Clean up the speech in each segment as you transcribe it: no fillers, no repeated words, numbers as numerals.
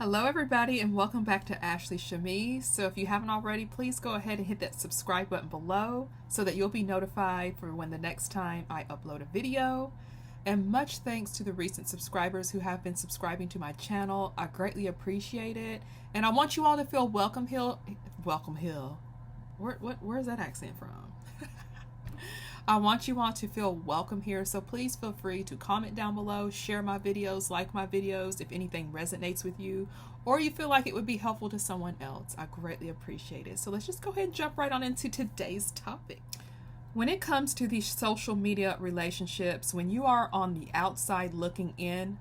Hello, everybody, and welcome back to Ashley Shamise. So, if you haven't already, please go ahead and hit that subscribe button below so that you'll be notified for when the next time I upload a video. And much thanks to the recent subscribers who have been subscribing to my channel. I greatly appreciate it. And I want you all to feel welcome hill. Welcome hill. Where's that accent from? I want you all to feel welcome here, so please feel free to comment down below, share my videos, like my videos if anything resonates with you, or you feel like it would be helpful to someone else. I greatly appreciate it. So let's just go ahead and jump right on into today's topic. When it comes to these social media relationships, when you are on the outside looking in,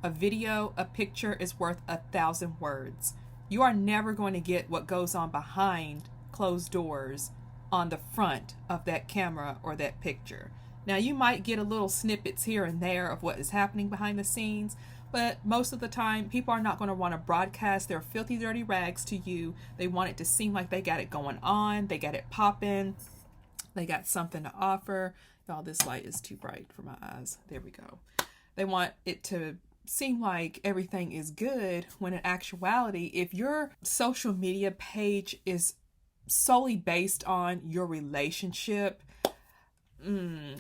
a video, a picture is worth 1,000 words. You are never going to get what goes on behind closed doors on the front of that camera or that picture. Now, you might get a little snippets here and there of what is happening behind the scenes, but most of the time, people are not going to want to broadcast their filthy, dirty rags to you. They want it to seem like they got it going on, they got it popping, they got something to offer. Y'all, this light is too bright for my eyes. There we go. They want it to seem like everything is good, when in actuality, if your social media page is solely based on your relationship,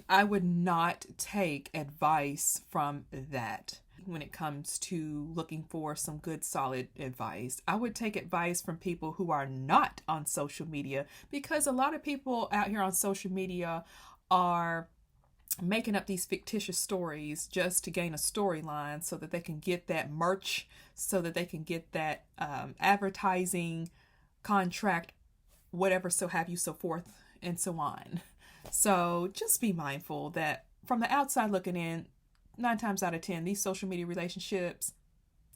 I would not take advice from that. When it comes to looking for some good solid advice, I would take advice from people who are not on social media, because a lot of people out here on social media are making up these fictitious stories just to gain a storyline so that they can get that merch, so that they can get that advertising contract, whatever, so have you, so forth and so on. So just be mindful that from the outside looking in, 9 times out of 10, these social media relationships,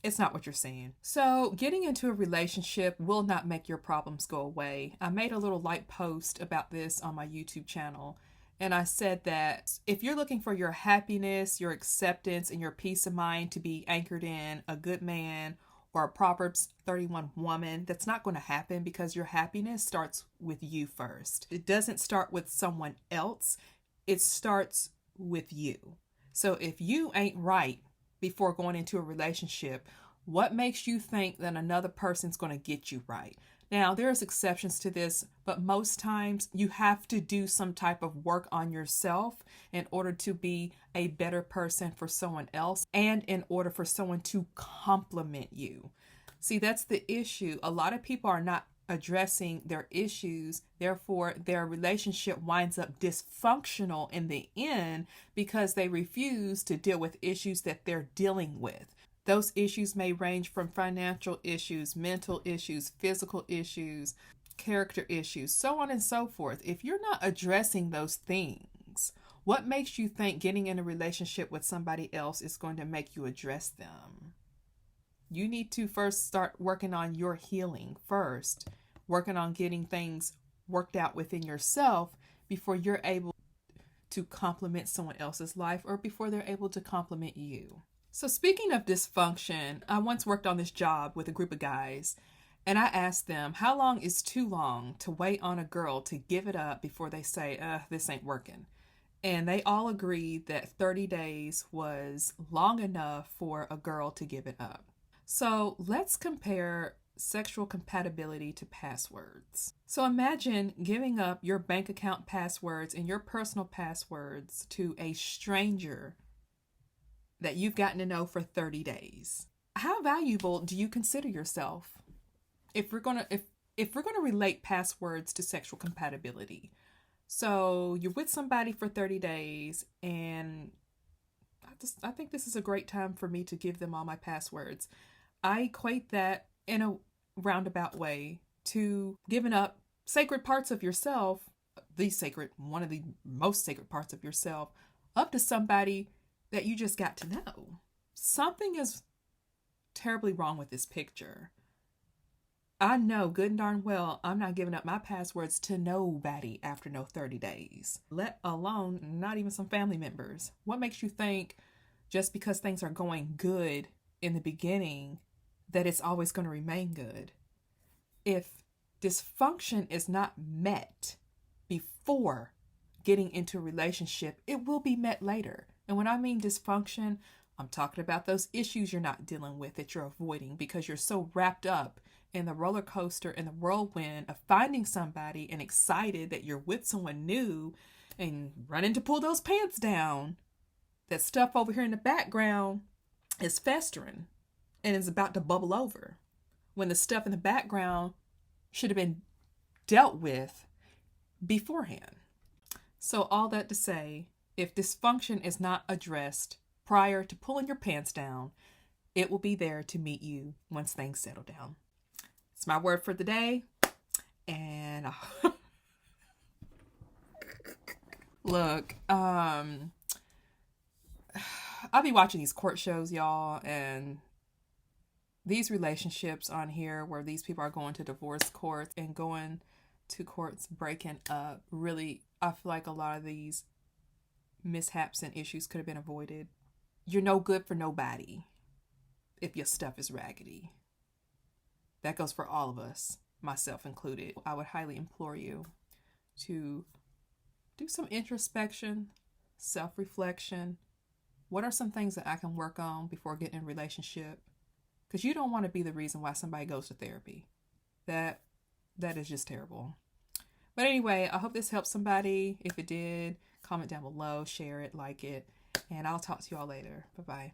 it's not what you're saying. So getting into a relationship will not make your problems go away. I made a little light post about this on my YouTube channel, and I said that if you're looking for your happiness, your acceptance, and your peace of mind to be anchored in a good man or a Proverbs 31 woman, that's not going to happen, because your happiness starts with you first. It doesn't start with someone else. It starts with you. So if you ain't right before going into a relationship, what makes you think that another person's going to get you right? Now, there's exceptions to this, but most times you have to do some type of work on yourself in order to be a better person for someone else, and in order for someone to compliment you. See, that's the issue. A lot of people are not addressing their issues. Therefore, their relationship winds up dysfunctional in the end, because they refuse to deal with issues that they're dealing with. Those issues may range from financial issues, mental issues, physical issues, character issues, so on and so forth. If you're not addressing those things, what makes you think getting in a relationship with somebody else is going to make you address them? You need to first start working on your healing first, working on getting things worked out within yourself before you're able to compliment someone else's life, or before they're able to compliment you. So speaking of dysfunction, I once worked on this job with a group of guys, and I asked them, how long is too long to wait on a girl to give it up before they say, this ain't working? And they all agreed that 30 days was long enough for a girl to give it up. So let's compare sexual compatibility to passwords. So imagine giving up your bank account passwords and your personal passwords to a stranger that you've gotten to know for 30 days. How valuable do you consider yourself? If we're going to relate passwords to sexual compatibility. So you're with somebody for 30 days, and I think this is a great time for me to give them all my passwords. I equate that in a roundabout way to giving up sacred parts of yourself, one of the most sacred parts of yourself, up to somebody that you just got to know. Something is terribly wrong with this picture. I know good and darn well I'm not giving up my passwords to nobody after no 30 days, let alone not even some family members. What makes you think just because things are going good in the beginning that it's always going to remain good? If dysfunction is not met before getting into a relationship, it will be met later. And when I mean dysfunction, I'm talking about those issues you're not dealing with, that you're avoiding because you're so wrapped up in the roller coaster and the whirlwind of finding somebody and excited that you're with someone new and running to pull those pants down. That stuff over here in the background is festering and is about to bubble over, when the stuff in the background should have been dealt with beforehand. So all that to say, if dysfunction is not addressed prior to pulling your pants down, it will be there to meet you once things settle down. It's my word for the day. And look, I'll be watching these court shows, y'all, and these relationships on here where these people are going to divorce courts and going to courts breaking up, really, I feel like a lot of these mishaps and issues could have been avoided. You're no good for nobody if your stuff is raggedy. That goes for all of us, myself included. I would highly implore you to do some introspection, self-reflection. What are some things that I can work on before getting in a relationship? Because you don't want to be the reason why somebody goes to therapy. That is just terrible. But anyway, I hope this helped somebody. If it did, comment down below, share it, like it, and I'll talk to you all later. Bye-bye.